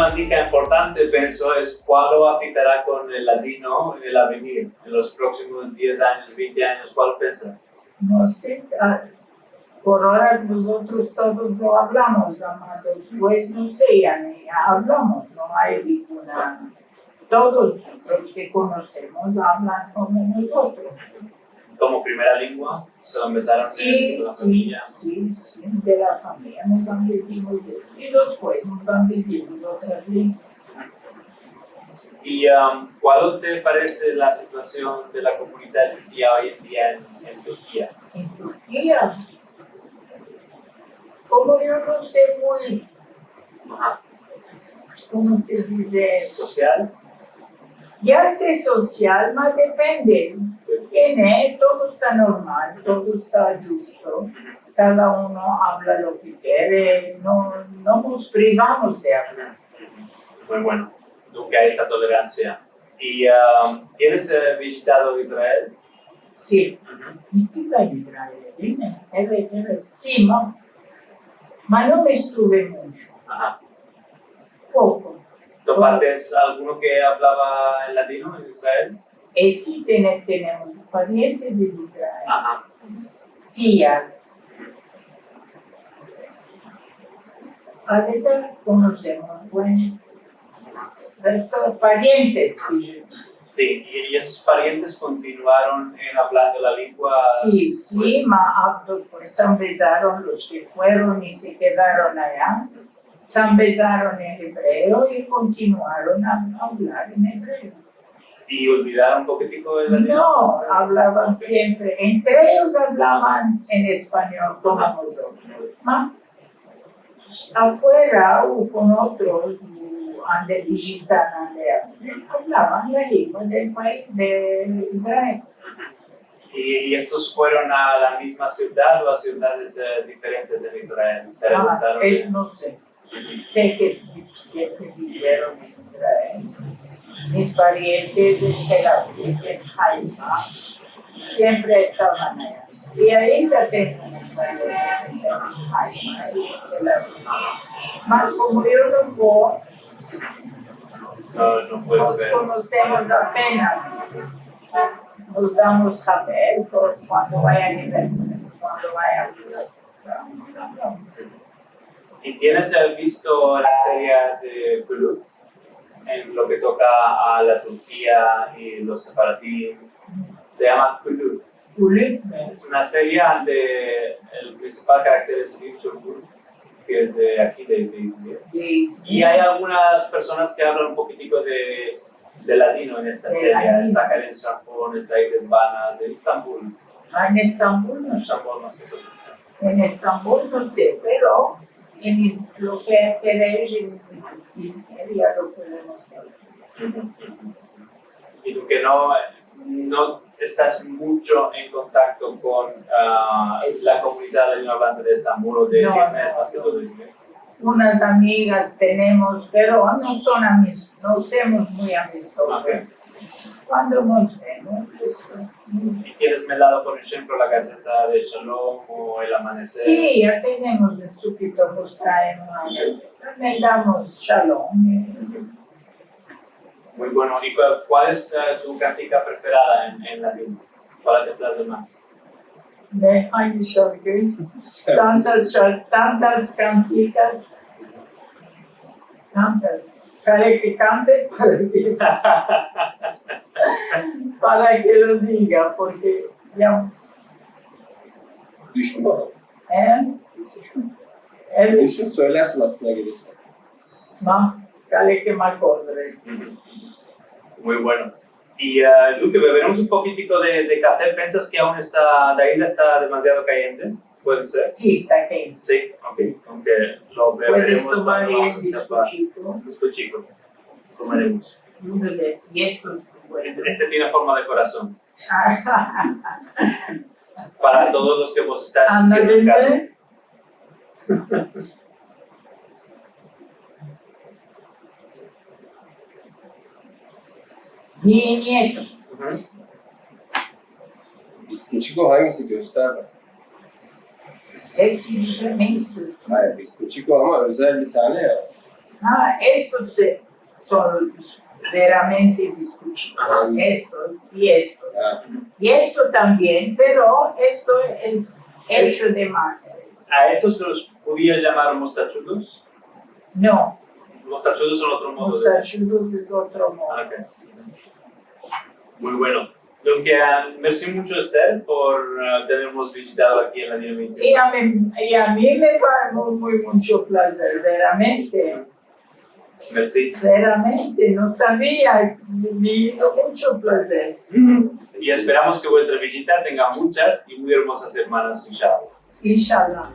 temática importante, pienso, es cuándo afectará con el latino en el avenir, en los próximos 10 años, 20 años, ¿cuál piensas? No sé, por ahora nosotros todos lo hablamos, amados, pues no sé, ya ni hablamos, no hay ninguna. Todos los que conocemos hablan como nosotros. ¿Como primera lengua? ¿Se lo empezaron Sí, de la sí, familia? sí, sí, de la familia nos van diciendo eso. Y después nos van diciendo otras lenguas. ¿Y cuál te parece la situación de la comunidad judía hoy en día en Turquía? En Turquía, como yo no sé muy, Ajá. ¿cómo se dice? ¿Social? Ya sé social, mas depende. Todo está normal, todo está justo. Cada uno habla lo que quiere, no nos privamos de hablar. Muy bueno, nunca hay esta tolerancia. ¿Y tienes visitado Israel? Sí. Dime. Sí, mas no me estuve mucho, Ajá. poco. ¿Tu partes alguno que hablaba en latino en Israel? Sí, tenemos parientes en Israel, Ajá. tías. Ahorita conocemos, bueno, son parientes. Sí, y esos parientes continuaron en hablando la lengua. Sí, sí, pues empezaron los que fueron y se quedaron allá. Se empezaron en hebreo y continuaron a hablar en hebreo. ¿Y olvidaron un poquitico el latino? No, hablaban siempre, entre ellos hablaban en español como nosotros. Afuera o con otros, ande visitan, hablaban la lengua del país de Israel. ¿Y estos fueron a la misma ciudad o a ciudades diferentes en Israel? ¿Se juntaron? No sé. Sé que siempre vivieron en Israel. Mis parientes de Tel Aviv, de Haifa, siempre estaban allá. Y ahí ya tengo mis parientes de Haifa y de Tel Aviv. Mas como yo no puedo, No puedo nos ver. conocemos apenas. Nos damos saber cuando vaya a aniversario, cuando vaya a... ¿Y tienes visto la serie de Hulu en lo que toca a la Turquía y los separatistas? Se llama Hulu. Es una serie donde el principal carácter es Lim Sur-Kul, que es de aquí, de Izmir. Y hay algunas personas que hablan un poquitico de latino en esta serie. Está Karen Sarpon, está Izet Bana, de Estambul. En Estambul no sé. Estambul más que todo. En Estambul no sé, pero en lo que queréis en Izmir ya lo podemos hacer. Y tú que no estás mucho en contacto con la comunidad hablante de Estambul o de Izmir, más que todo de Izmir. Unas amigas tenemos, pero no son no somos muy amistosos. Okay. Cuando nos vemos, ¿Y tienes melado, por ejemplo, la Gaceta de Shalom o el Amanecer? Sí, ya tenemos el súbito, pues traemos, también damos Shalom. Muy bueno. ¿Y cuál es tu cantica preferada en latino? ¿Cuál te place más? De hangi şarkı? Tantas canticas. Tantas. Para que cante, para que lo diga, porque ya... Düşün bana. Düşün. Evet. Düşün söylersin aklına gelirse. Para que me acordre. Muy bueno. Y Luque, beberemos un poquitico de café. ¿Piensas que aún la isla está demasiado caliente? ¿Puede ser? Sí, está quente. Sí, ok. Aunque lo beberemos. Puedes tomar cuando un vamos a escapar. bizcochito. Bizcochito. Comeremos. Y esto es bueno. Este tiene forma de corazón. Para todos los que vos estás en casa. Mi nieto. Biskoçiko hangisi göster bana. Hepsi güzel, ne istiyorsun? Hayır, biskoçiko ama özel bir tane ya. Estos son veramente bizcochitos. Ajá. Estos y estos. Ah, Y esto también, pero esto es hecho de máquina. ¿A estos los podía llamar mostachudos? No, Mostachudos son otro modo de... mostachudos es otro modo. Ah, ok. Muy bueno. Lo que, merci mucho, Esther, por tenernos visitado aquí en la Dinamita. Y a mí me fue mucho placer, veramente. Merci. Veramente, no sabía, me hizo mucho placer. Y esperamos que vuestra visita tenga muchas y muy hermosas hermanas, inshallah. Inshallah.